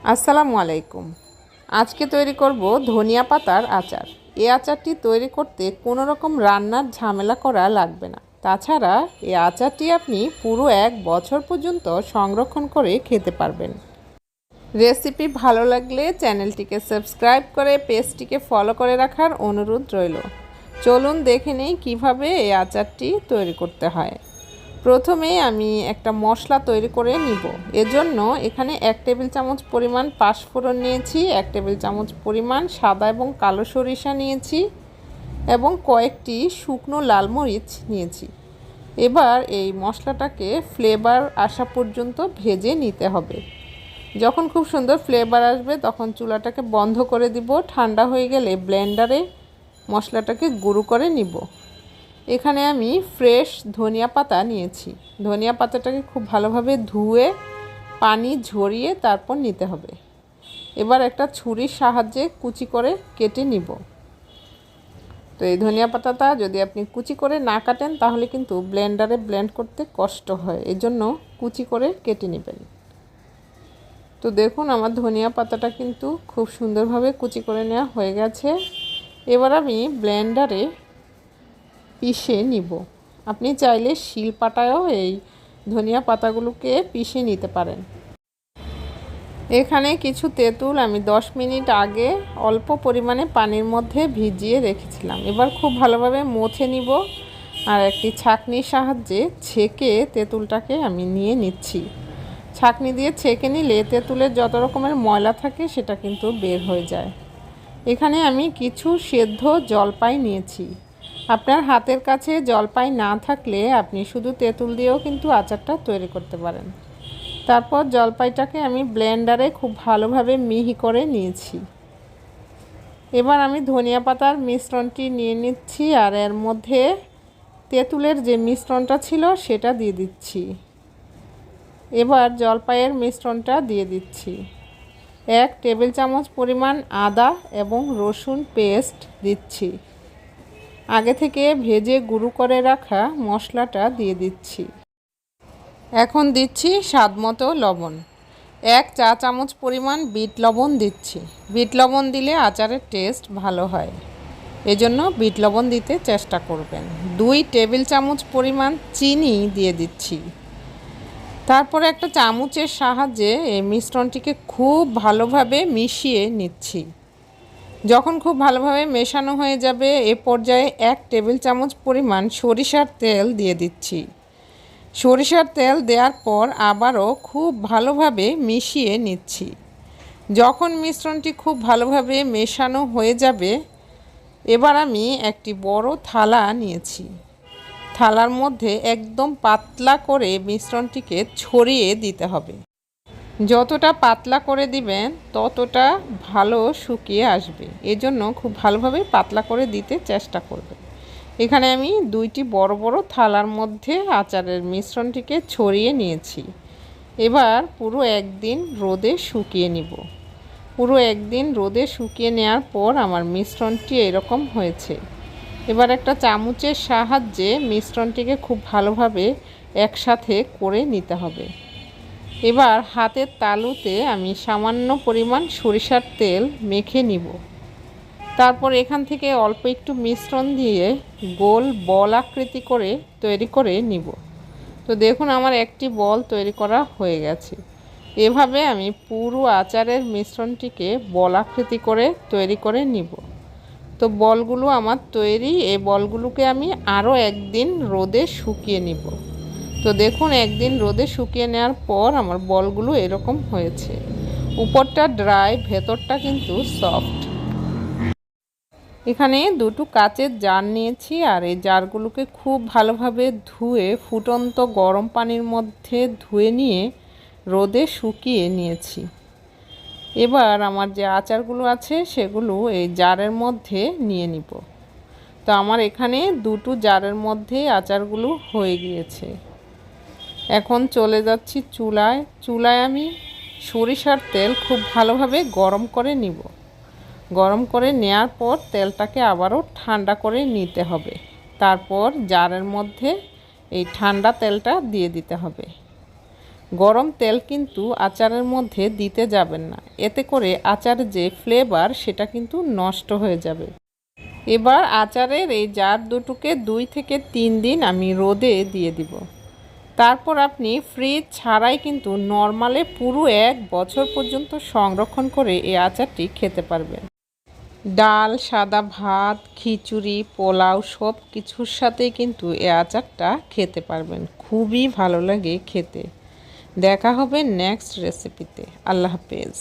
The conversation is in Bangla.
আসসালামু আলাইকুম। আজকে তৈরি করব ধনিয়া পাতার আচার। এই আচারটি তৈরি করতে কোনো রকম রান্নার ঝামেলা করা লাগবে না। তাছাড়া এই আচারটি আপনি পুরো 1 বছর পর্যন্ত সংরক্ষণ করে খেতে পারবেন। রেসিপি ভালো লাগলে চ্যানেলটিকে সাবস্ক্রাইব করে পেজটিকে ফলো করে রাখার অনুরোধ রইল। চলুন দেখে নিই কীভাবে এই আচারটি তৈরি করতে হয়। প্রথমে আমি একটা মশলা তৈরি করে নিব। এজন্য এখানে 1 টেবিল চামচ পরিমাণ পাঁচফোড়ন নিয়েছি, 1 টেবিল চামচ পরিমাণ সাদা এবং কালো সরিষা নিয়েছি এবং কয়েকটি শুকনো লাল মরিচ নিয়েছি। এবার এই মশলাটাকে ফ্লেভার আসা পর্যন্ত ভেজে নিতে হবে। যখন খুব সুন্দর ফ্লেভার আসবে তখন চুলাটাকে বন্ধ করে দিব। ঠান্ডা হয়ে গেলে ব্লেন্ডারে মশলাটাকে গুঁড়ো করে নিব। এখানে আমি ফ্রেশ ধনিয়া পাতা নিয়েছি। ধনিয়া পাতাটাকে খুব ভালোভাবে ধুয়ে পানি ঝরিয়ে তারপর নিতে হবে। এবার একটা ছুরির সাহায্যে কুচি করে কেটে নিব। তো এই ধনিয়া পাতাটা যদি আপনি কুচি করে না কাটেন তাহলে কিন্তু ব্লেন্ডারে ব্লেন্ড করতে কষ্ট হয়, এজন্য কুচি করে কেটে নেবেন। তো দেখুন আমার ধনিয়া পাতাটা কিন্তু খুব সুন্দরভাবে কুচি করে নেওয়া হয়ে গেছে। এবার আমি ব্লেন্ডারে পিষে নিব। আপনি চাইলে শিলপাটায়ও এই ধনিয়া পাতাগুলোকে পিষে নিতে পারেন। এখানে কিছু তেঁতুল আমি 10 মিনিট আগে অল্প পরিমাণে পানির মধ্যে ভিজিয়ে রেখেছিলাম। এবার খুব ভালোভাবে মুছে নিব আর একটি ছাঁকনির সাহায্যে ছেঁকে তেঁতুলটাকে আমি নিয়ে নিচ্ছি। ছাঁকনি দিয়ে ছেঁকে নিলে তেঁতুলের যত রকমের ময়লা থাকে সেটা কিন্তু বের হয়ে যায়। এখানে আমি কিছু সেদ্ধ জলপাই নিয়েছি। আপনার হাতের কাছে জলপাই না থাকলে আপনি শুধু তেঁতুল দিয়েও কিন্তু আচারটা তৈরি করতে পারেন। তারপর জলপাইটাকে আমি ব্লেন্ডারে খুব ভালোভাবে মিহি করে নিয়েছি। এবার আমি ধনিয়া পাতার মিশ্রণটি নিয়ে নিচ্ছি আর এর মধ্যে তেঁতুলের যে মিশ্রণটা ছিল সেটা দিয়ে দিচ্ছি। এবার জলপাইয়ের মিশ্রণটা দিয়ে দিচ্ছি। 1 টেবিল চামচ পরিমাণ আদা এবং রসুন পেস্ট দিচ্ছি। আগে থেকে ভেজে গুঁড়ো করে রাখা মশলাটা দিয়ে দিচ্ছি। এখন দিচ্ছি স্বাদমতো লবণ। 1 চা চামচ পরিমাণ বিট লবণ দিচ্ছি। বিট লবণ দিলে আচারের টেস্ট ভালো হয়, এজন্য বিট লবণ দিতে চেষ্টা করবেন। 2 টেবিল চামচ পরিমাণ চিনি দিয়ে দিচ্ছি। তারপরে একটা চামচের সাহায্যে এই মিশ্রণটিকে খুব ভালোভাবে মিশিয়ে নিচ্ছি। যখন খুব ভালোভাবে মেশানো হয়ে যাবে এ পর্যায়ে 1 টেবিল চামচ পরিমাণ সরিষার তেল দিয়ে দিচ্ছি। সরিষার তেল দেওয়ার পর আবারও খুব ভালোভাবে মিশিয়ে নিচ্ছি। যখন মিশ্রণটি খুব ভালোভাবে মেশানো হয়ে যাবে এবার আমি একটি বড় থালা নিয়েছি। থালার মধ্যে একদম পাতলা করে মিশ্রণটিকে ছড়িয়ে দিতে হবে। যতটা পাতলা করে দিবেন ততটা ভালো শুকিয়ে আসবে, এজন্য খুব ভালোভাবে পাতলা করে দিতে চেষ্টা করবেন। এখানে আমি 2টি বড় বড় থালার মধ্যে আচারের মিশ্রণটিকে ছড়িয়ে নিয়েছি। এবার পুরো একদিন রোদে শুকিয়ে নিব। পুরো একদিন রোদে শুকিয়ে নেওয়ার পর আমার মিশ্রণটি এরকম হয়েছে। এবার একটা চামচের সাহায্যে মিশ্রণটিকে খুব ভালোভাবে একসাথে করে নিতে হবে। এবার হাতের তালুতে আমি সামান্য পরিমাণ সরিষার তেল মেখে নিব। তারপর এখান থেকে অল্প একটু মিশ্রণ দিয়ে গোল বল আকৃতি করে তৈরি করে নিব। তো দেখুন আমার একটি বল তৈরি করা হয়ে গেছে। এভাবে আমি পুরো আচারের মিশ্রণটিকে বল আকৃতি করে তৈরি করে নিব। তো বলগুলো আমার তৈরি। এই বলগুলোকে আমি আরও একদিন রোদে শুকিয়ে নিব। তো দেখুন একদিন রোদে শুকিয়ে নেওয়ার পর আমার বলগুলো এরকম হয়েছে। উপরটা ড্রাই, ভেতরটা কিন্তু সফট। এখানে 2টো কাচের জার নিয়েছি আর এই জারগুলোকে খুব ভালোভাবে ধুয়ে ফুটন্ত গরম পানির মধ্যে ধুয়ে নিয়ে রোদে শুকিয়ে নিয়েছি। এবার আমার যে আচারগুলো আছে সেগুলো এই জারের মধ্যে নিয়ে নিব। তো আমার এখানে 2টো জারের মধ্যে আচারগুলো হয়ে গিয়েছে। এখন চলে যাচ্ছি চুলায়। চুলায় আমি সরিষার তেল খুব ভালোভাবে গরম করে নিব। গরম করে নেওয়ার পর তেলটাকে আবারও ঠান্ডা করে নিতে হবে। তারপর জারের মধ্যে এই ঠান্ডা তেলটা দিয়ে দিতে হবে। গরম তেল কিন্তু আচারের মধ্যে দিতে যাবেন না, এতে করে আচারের যে ফ্লেভার সেটা কিন্তু নষ্ট হয়ে যাবে। এবার আচারের এই জার দুটোকে 2 থেকে 3 দিন আমি রোদে দিয়ে দিব। তারপর আপনি ফ্রিজ ছাড়াই কিন্তু নরমালে পুরো 1 বছর পর্যন্ত সংরক্ষণ করে এই আচারটি খেতে পারবেন। ডাল, সাদা ভাত, খিচুড়ি, পোলাও সব কিছুর সাথেই কিন্তু এই আচারটা খেতে পারবেন। খুবই ভালো লাগে খেতে। দেখা হবে নেক্সট রেসিপিতে। আল্লাহ হাফেজ।